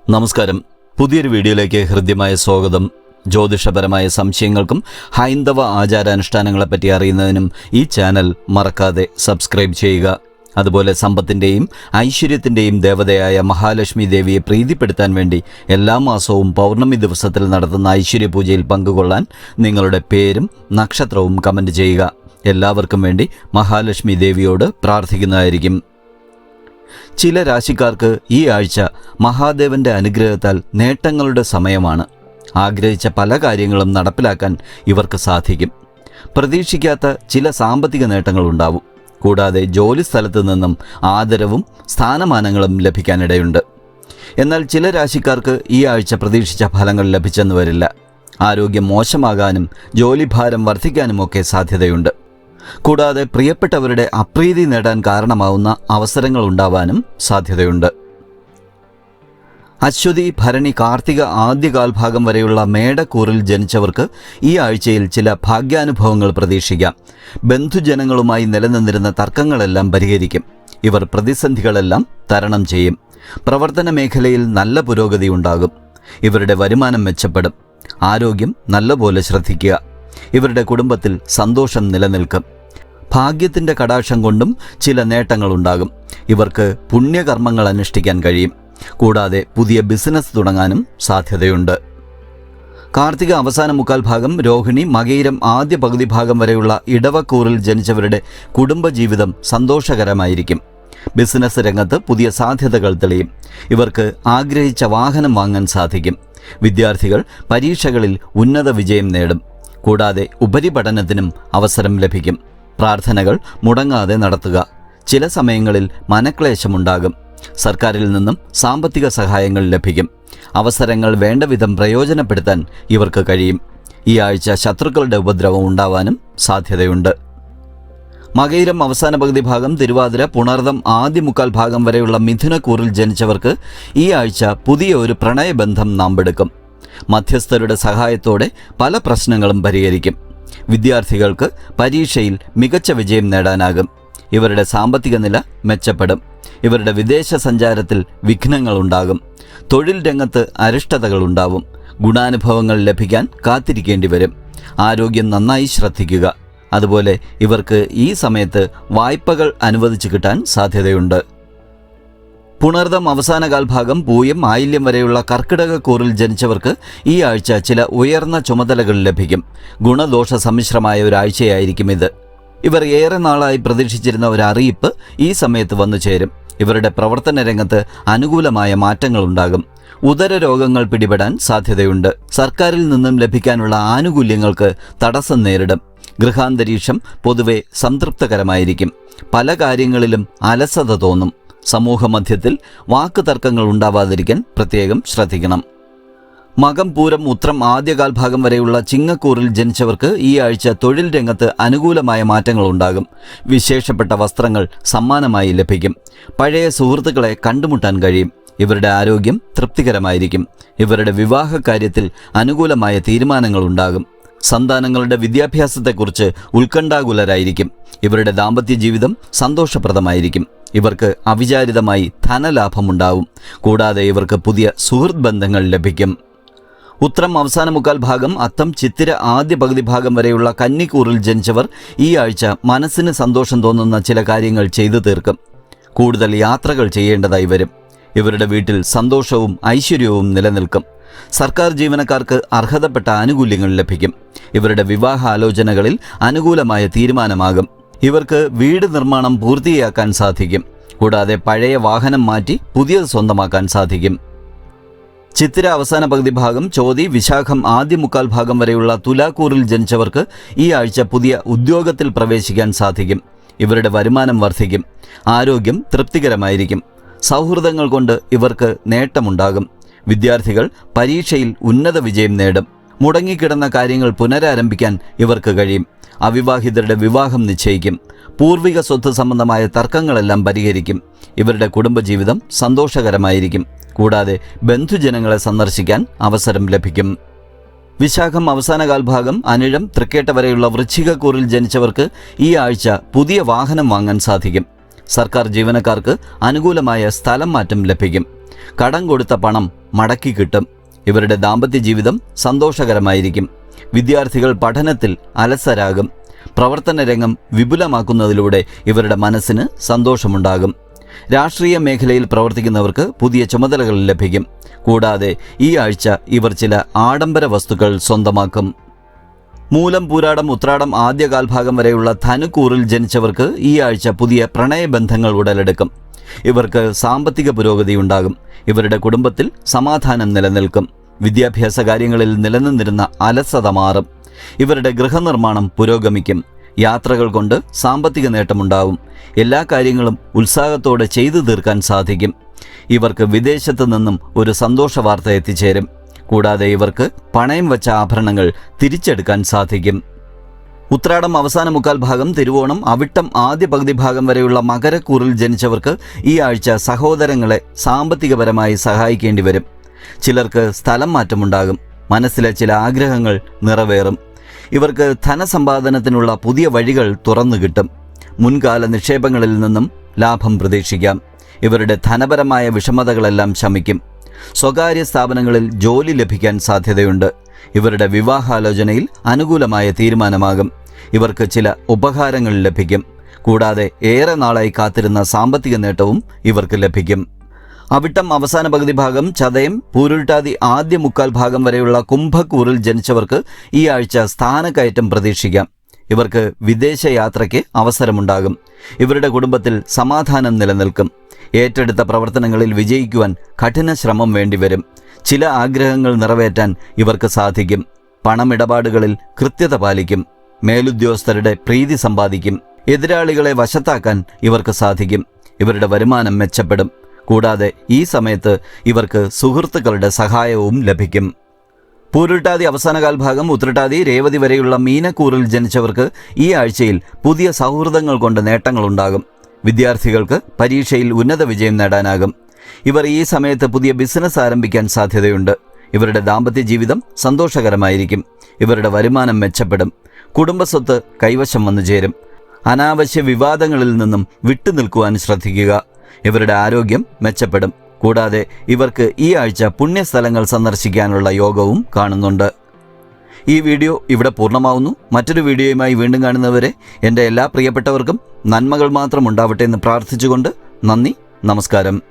നമസ്കാരം. പുതിയൊരു വീഡിയോയിലേക്ക് ഹൃദ്യമായ സ്വാഗതം. ജ്യോതിഷപരമായ സംശയങ്ങൾക്കും ഹൈന്ദവ ആചാരാനുഷ്ഠാനങ്ങളെപ്പറ്റി അറിയുന്നതിനും ഈ ചാനൽ മറക്കാതെ സബ്സ്ക്രൈബ് ചെയ്യുക. അതുപോലെ സമ്പത്തിൻ്റെയും ഐശ്വര്യത്തിൻ്റെയും ദേവതയായ മഹാലക്ഷ്മി ദേവിയെ പ്രീതിപ്പെടുത്താൻ വേണ്ടി എല്ലാ മാസവും പൗർണമി ദിവസത്തിൽ നടത്തുന്ന ഐശ്വര്യപൂജയിൽ പങ്കുകൊള്ളാൻ നിങ്ങളുടെ പേരും നക്ഷത്രവും കമൻറ്റ് ചെയ്യുക. എല്ലാവർക്കും വേണ്ടി മഹാലക്ഷ്മി ദേവിയോട് പ്രാർത്ഥിക്കുന്നതായിരിക്കും. ചില രാശിക്കാർക്ക് ഈ ആഴ്ച മഹാദേവന്റെ അനുഗ്രഹത്താൽ നേട്ടങ്ങളുടെ സമയമാണ്. ആഗ്രഹിച്ച പല കാര്യങ്ങളും നടപ്പിലാക്കാൻ ഇവർക്ക് സാധിക്കും. പ്രതീക്ഷിക്കാത്ത ചില സാമ്പത്തിക നേട്ടങ്ങളുണ്ടാവും. കൂടാതെ ജോലി സ്ഥലത്ത് നിന്നും ആദരവും സ്ഥാനമാനങ്ങളും ലഭിക്കാനിടയുണ്ട്. എന്നാൽ ചില രാശിക്കാർക്ക് ഈ ആഴ്ച പ്രതീക്ഷിച്ച ഫലങ്ങൾ ലഭിച്ചെന്ന് വരില്ല. ആരോഗ്യം മോശമാകാനും ജോലിഭാരം വർദ്ധിക്കാനുമൊക്കെ സാധ്യതയുണ്ട്. കൂടാതെ പ്രിയപ്പെട്ടവരുടെ അപ്രീതി നേടാൻ കാരണമാവുന്ന അവസരങ്ങൾ ഉണ്ടാവാനും സാധ്യതയുണ്ട്. അശ്വതി, ഭരണി, കാർത്തിക ആദ്യകാൽഭാഗം വരെയുള്ള മേടക്കൂറിൽ ജനിച്ചവർക്ക് ഈ ആഴ്ചയിൽ ചില ഭാഗ്യാനുഭവങ്ങൾ പ്രതീക്ഷിക്കാം. ബന്ധുജനങ്ങളുമായി നിലനിന്നിരുന്ന തർക്കങ്ങളെല്ലാം പരിഹരിക്കും. ഇവർ പ്രതിസന്ധികളെല്ലാം തരണം ചെയ്യും. പ്രവർത്തന മേഖലയിൽ നല്ല പുരോഗതി ഉണ്ടാകും. ഇവരുടെ വരുമാനം മെച്ചപ്പെടും. ആരോഗ്യം നല്ലപോലെ ശ്രദ്ധിക്കുക. ഇവരുടെ കുടുംബത്തിൽ സന്തോഷം നിലനിൽക്കും. ഭാഗ്യത്തിൻ്റെ കടാക്ഷം കൊണ്ടും ചില നേട്ടങ്ങളുണ്ടാകും. ഇവർക്ക് പുണ്യകർമ്മങ്ങൾ അനുഷ്ഠിക്കാൻ കഴിയും. കൂടാതെ പുതിയ ബിസിനസ് തുടങ്ങാനും സാധ്യതയുണ്ട്. കാർത്തിക അവസാന മുക്കാൽ ഭാഗം, രോഹിണി, മകയിരം ആദ്യ പകുതി ഭാഗം വരെയുള്ള ഇടവക്കൂറിൽ ജനിച്ചവരുടെ കുടുംബജീവിതം സന്തോഷകരമായിരിക്കും. ബിസിനസ് രംഗത്ത് പുതിയ സാധ്യതകൾ തെളിയും. ഇവർക്ക് ആഗ്രഹിച്ച വാഹനം വാങ്ങാൻ സാധിക്കും. വിദ്യാർത്ഥികൾ പരീക്ഷകളിൽ ഉന്നത വിജയം നേടും. കൂടാതെ ഉപരിപഠനത്തിനും അവസരം ലഭിക്കും. പ്രാർത്ഥനകൾ മുടങ്ങാതെ നടത്തുക. ചില സമയങ്ങളിൽ മനക്ലേശമുണ്ടാകും. സർക്കാരിൽ നിന്നും സാമ്പത്തിക സഹായങ്ങൾ ലഭിക്കും. അവസരങ്ങൾ വേണ്ടവിധം പ്രയോജനപ്പെടുത്താൻ ഇവർക്ക് കഴിയും. ഈ ആഴ്ച ശത്രുക്കളുടെ ഉപദ്രവം ഉണ്ടാവാനും സാധ്യതയുണ്ട്. മകയിരം അവസാന പകുതി ഭാഗം, തിരുവാതിര, പുണർദം ആദ്യ മുക്കാൽ ഭാഗം വരെയുള്ള മിഥുനക്കൂറിൽ ജനിച്ചവർക്ക് ഈ ആഴ്ച പുതിയ ഒരു പ്രണയബന്ധം നാമ്പെടുക്കും. മധ്യസ്ഥരുടെ സഹായത്തോടെ പല പ്രശ്നങ്ങളും പരിഹരിക്കും. വിദ്യാർത്ഥികൾക്ക് പരീക്ഷയിൽ മികച്ച വിജയം നേടാനാകും. ഇവരുടെ സാമ്പത്തിക നില മെച്ചപ്പെടും. ഇവരുടെ വിദേശ സഞ്ചാരത്തിൽ വിഘ്നങ്ങളുണ്ടാകും. തൊഴിൽ രംഗത്ത് അരിഷ്ടതകളുണ്ടാവും. ഗുണാനുഭവങ്ങൾ ലഭിക്കാൻ കാത്തിരിക്കേണ്ടി വരും. ആരോഗ്യം നന്നായി ശ്രദ്ധിക്കുക. അതുപോലെ ഇവർക്ക് ഈ സമയത്ത് വായ്പകൾ അനുവദിച്ചു കിട്ടാൻ സാധ്യതയുണ്ട്. പുണർദം അവസാന കാൽഭാഗം, പൂയം, ആയില്യം വരെയുള്ള കർക്കിടകക്കൂറിൽ ജനിച്ചവർക്ക് ഈ ആഴ്ച ചില ഉയർന്ന ചുമതലകൾ ലഭിക്കും. ഗുണദോഷ സമ്മിശ്രമായ ഒരാഴ്ചയായിരിക്കും ഇത്. ഇവർ ഏറെ നാളായി പ്രതീക്ഷിച്ചിരുന്ന ഒരു അറിയിപ്പ് ഈ സമയത്ത് വന്നു ചേരും. ഇവരുടെ പ്രവർത്തന രംഗത്ത് അനുകൂലമായ മാറ്റങ്ങളുണ്ടാകും. ഉദര രോഗങ്ങൾ പിടിപെടാൻ സാധ്യതയുണ്ട്. സർക്കാരിൽ നിന്നും ലഭിക്കാനുള്ള ആനുകൂല്യങ്ങൾക്ക് തടസ്സം നേരിടും. ഗൃഹാന്തരീക്ഷം പൊതുവെ സംതൃപ്തകരമായിരിക്കും. പല കാര്യങ്ങളിലും അലസത തോന്നും. സമൂഹമധ്യത്തിൽ വാക്ക് തർക്കങ്ങൾ ഉണ്ടാവാതിരിക്കാൻ പ്രത്യേകം ശ്രദ്ധിക്കണം. മകം, പൂരം, ഉത്രം ആദ്യകാൽ ഭാഗം വരെയുള്ള ചിങ്ങക്കൂറിൽ ജനിച്ചവർക്ക് ഈ ആഴ്ച തൊഴിൽ രംഗത്ത് അനുകൂലമായ മാറ്റങ്ങളുണ്ടാകും. വിശേഷപ്പെട്ട വസ്ത്രങ്ങൾ സമ്മാനമായി ലഭിക്കും. പഴയ സുഹൃത്തുക്കളെ കണ്ടുമുട്ടാൻ കഴിയും. ഇവരുടെ ആരോഗ്യം തൃപ്തികരമായിരിക്കും. ഇവരുടെ വിവാഹ കാര്യത്തിൽ അനുകൂലമായ തീരുമാനങ്ങളുണ്ടാകും. സന്താനങ്ങളുടെ വിദ്യാഭ്യാസത്തെക്കുറിച്ച് ഉത്കണ്ഠാകുലരായിരിക്കും. ഇവരുടെ ദാമ്പത്യ ജീവിതം സന്തോഷപ്രദമായിരിക്കും. ഇവർക്ക് അവിചാരിതമായി ധനലാഭമുണ്ടാവും. കൂടാതെ ഇവർക്ക് പുതിയ സുഹൃത്ത് ബന്ധങ്ങൾ ലഭിക്കും. ഉത്രം അവസാന മുക്കാൽ ഭാഗം, അത്തം, ചിത്തിര ആദ്യ പകുതി ഭാഗം വരെയുള്ള കന്നിക്കൂറിൽ ജനിച്ചവർ ഈ ആഴ്ച മനസ്സിന് സന്തോഷം തോന്നുന്ന ചില കാര്യങ്ങൾ ചെയ്തു തീർക്കും. കൂടുതൽ യാത്രകൾ ചെയ്യേണ്ടതായി വരും. ഇവരുടെ വീട്ടിൽ സന്തോഷവും ഐശ്വര്യവും നിലനിൽക്കും. സർക്കാർ ജീവനക്കാർക്ക് അർഹതപ്പെട്ട ആനുകൂല്യങ്ങൾ ലഭിക്കും. ഇവരുടെ വിവാഹ ആലോചനകളിൽ അനുകൂലമായ തീരുമാനമാകും. ഇവർക്ക് വീട് നിർമ്മാണം പൂർത്തിയാക്കാൻ സാധിക്കും. കൂടാതെ പഴയ വാഹനം മാറ്റി പുതിയത് സ്വന്തമാക്കാൻ സാധിക്കും. ചിത്തിര അവസാന പകുതി ഭാഗം, ചോതി, വിശാഖം ആദ്യ മുക്കാൽ ഭാഗം വരെയുള്ള തുലാക്കൂറിൽ ജനിച്ചവർക്ക് ഈ ആഴ്ച പുതിയ ഉദ്യോഗത്തിൽ പ്രവേശിക്കാൻ സാധിക്കും. ഇവരുടെ വരുമാനം വർദ്ധിക്കും. ആരോഗ്യം തൃപ്തികരമായിരിക്കും. സൗഹൃദങ്ങൾ കൊണ്ട് ഇവർക്ക് നേട്ടമുണ്ടാകും. വിദ്യാർത്ഥികൾ പരീക്ഷയിൽ ഉന്നത വിജയം നേടും. മുടങ്ങിക്കിടന്ന കാര്യങ്ങൾ പുനരാരംഭിക്കാൻ ഇവർക്ക് കഴിയും. അവിവാഹിതരുടെ വിവാഹം നിശ്ചയിക്കും. പൂർവിക സ്വത്ത് സംബന്ധമായ തർക്കങ്ങളെല്ലാം പരിഹരിക്കും. ഇവരുടെ കുടുംബജീവിതം സന്തോഷകരമായിരിക്കും. കൂടാതെ ബന്ധുജനങ്ങളെ സന്ദർശിക്കാൻ അവസരം ലഭിക്കും. വിശാഖം അവസാന കാൽഭാഗം, അനിഴം, തൃക്കേട്ട വരെയുള്ള വൃശ്ചികക്കൂറിൽ ജനിച്ചവർക്ക് ഈ ആഴ്ച പുതിയ വാഹനം വാങ്ങാൻ സാധിക്കും. സർക്കാർ ജീവനക്കാർക്ക് അനുകൂലമായ സ്ഥലം മാറ്റം ലഭിക്കും. കടം കൊടുത്ത പണം മടക്കി കിട്ടും. ഇവരുടെ ദാമ്പത്യ ജീവിതം സന്തോഷകരമായിരിക്കും. വിദ്യാർത്ഥികൾ പഠനത്തിൽ അലസരാകും. പ്രവർത്തന രംഗം വിപുലമാക്കുന്നതിലൂടെ ഇവരുടെ മനസ്സിന് സന്തോഷമുണ്ടാകും. രാഷ്ട്രീയ മേഖലയിൽ പ്രവർത്തിക്കുന്നവർക്ക് പുതിയ ചുമതലകൾ ലഭിക്കും. കൂടാതെ ഈ ആഴ്ച ഇവർ ചില ആഡംബര വസ്തുക്കൾ സ്വന്തമാക്കും. മൂലം, പൂരാടം, ഉത്രാടം ആദ്യകാൽഭാഗം വരെയുള്ള ധനുക്കൂറിൽ ജനിച്ചവർക്ക് ഈ ആഴ്ച പുതിയ പ്രണയബന്ധങ്ങൾ ഉടലെടുക്കും. ഇവർക്ക് സാമ്പത്തിക പുരോഗതി ഉണ്ടാകും. ഇവരുടെ കുടുംബത്തിൽ സമാധാനം നിലനിൽക്കും. വിദ്യാഭ്യാസ കാര്യങ്ങളിൽ നിലനിന്നിരുന്ന അലസത മാറും. ഇവരുടെ ഗൃഹനിർമ്മാണം പുരോഗമിക്കും. യാത്രകൾ കൊണ്ട് സാമ്പത്തിക നേട്ടമുണ്ടാവും. എല്ലാ കാര്യങ്ങളും ഉത്സാഹത്തോടെ ചെയ്തു തീർക്കാൻ സാധിക്കും. ഇവർക്ക് വിദേശത്തു നിന്നും ഒരു സന്തോഷ വാർത്ത എത്തിച്ചേരും. കൂടാതെ ഇവർക്ക് പണയം വച്ച ആഭരണങ്ങൾ തിരിച്ചെടുക്കാൻ സാധിക്കും. ഉത്രാടം അവസാന മുക്കാൽ ഭാഗം, തിരുവോണം, അവിട്ടം ആദ്യ പകുതി ഭാഗം വരെയുള്ള മകരക്കൂറിൽ ജനിച്ചവർക്ക് ഈ ആഴ്ച സഹോദരങ്ങളെ സാമ്പത്തികപരമായി സഹായിക്കേണ്ടി വരും. ചിലർക്ക് സ്ഥലം മാറ്റമുണ്ടാകും. മനസ്സിലെ ചില ആഗ്രഹങ്ങൾ നിറവേറും. ഇവർക്ക് ധനസമ്പാദനത്തിനുള്ള പുതിയ വഴികൾ തുറന്നു കിട്ടും. മുൻകാല നിക്ഷേപങ്ങളിൽ നിന്നും ലാഭം പ്രതീക്ഷിക്കാം. ഇവരുടെ ധനപരമായ വിഷമതകളെല്ലാം ശമിക്കും. സ്വകാര്യ സ്ഥാപനങ്ങളിൽ ജോലി ലഭിക്കാൻ സാധ്യതയുണ്ട്. ഇവരുടെ വിവാഹാലോചനയിൽ അനുകൂലമായ തീരുമാനമാകും. ഇവർക്ക് ചില ഉപഹാരങ്ങൾ ലഭിക്കും. കൂടാതെ ഏറെ നാളായി കാത്തിരുന്ന സാമ്പത്തിക നേട്ടവും ഇവർക്ക് ലഭിക്കും. അവിട്ടം അവസാന പകുതി ഭാഗം, ചതയം, പൂരുരുട്ടാതി ആദ്യ മുക്കാൽ ഭാഗം വരെയുള്ള കുംഭക്കൂറിൽ ജനിച്ചവർക്ക് ഈ ആഴ്ച സ്ഥാനക്കയറ്റം പ്രതീക്ഷിക്കാം. ഇവർക്ക് വിദേശ യാത്രയ്ക്ക് അവസരമുണ്ടാകും. ഇവരുടെ കുടുംബത്തിൽ സമാധാനം നിലനിൽക്കും. ഏറ്റെടുത്ത പ്രവർത്തനങ്ങളിൽ വിജയിക്കുവാൻ കഠിന ശ്രമം വേണ്ടിവരും. ചില ആഗ്രഹങ്ങൾ നിറവേറ്റാൻ ഇവർക്ക് സാധിക്കും. പണമിടപാടുകളിൽ കൃത്യത പാലിക്കും. മേലുദ്യോഗസ്ഥരുടെ പ്രീതി സമ്പാദിക്കും. എതിരാളികളെ വശത്താക്കാൻ ഇവർക്ക് സാധിക്കും. ഇവരുടെ വരുമാനം മെച്ചപ്പെടും. കൂടാതെ ഈ സമയത്ത് ഇവർക്ക് സുഹൃത്തുക്കളുടെ സഹായവും ലഭിക്കും. പൂരുരുട്ടാതി അവസാനകാൽ ഭാഗം, ഉത്രട്ടാതി, രേവതി വരെയുള്ള മീനക്കൂറിൽ ജനിച്ചവർക്ക് ഈ ആഴ്ചയിൽ പുതിയ സൗഹൃദങ്ങൾ കൊണ്ട് നേട്ടങ്ങളുണ്ടാകും. വിദ്യാർത്ഥികൾക്ക് പരീക്ഷയിൽ ഉന്നത വിജയം നേടാനാകും. ഇവർ ഈ സമയത്ത് പുതിയ ബിസിനസ് ആരംഭിക്കാൻ സാധ്യതയുണ്ട്. ഇവരുടെ ദാമ്പത്യ ജീവിതം സന്തോഷകരമായിരിക്കും. ഇവരുടെ വരുമാനം മെച്ചപ്പെടും. കുടുംബസ്വത്ത് കൈവശം വന്നു ചേരും. അനാവശ്യ വിവാദങ്ങളിൽ നിന്നും വിട്ടുനിൽക്കുവാൻ ശ്രദ്ധിക്കുക. ഇവരുടെ ആരോഗ്യം മെച്ചപ്പെടും. കൂടാതെ ഇവർക്ക് ഈ ആഴ്ച പുണ്യസ്ഥലങ്ങൾ സന്ദർശിക്കാനുള്ള യോഗവും കാണുന്നുണ്ട്. ഈ വീഡിയോ ഇവിടെ പൂർണ്ണമാവുന്നു. മറ്റൊരു വീഡിയോയുമായി വീണ്ടും കാണുന്നവരെ എൻ്റെ എല്ലാ പ്രിയപ്പെട്ടവർക്കും നന്മകൾ മാത്രം ഉണ്ടാവട്ടെ എന്ന് പ്രാർത്ഥിച്ചുകൊണ്ട് നന്ദി, നമസ്കാരം.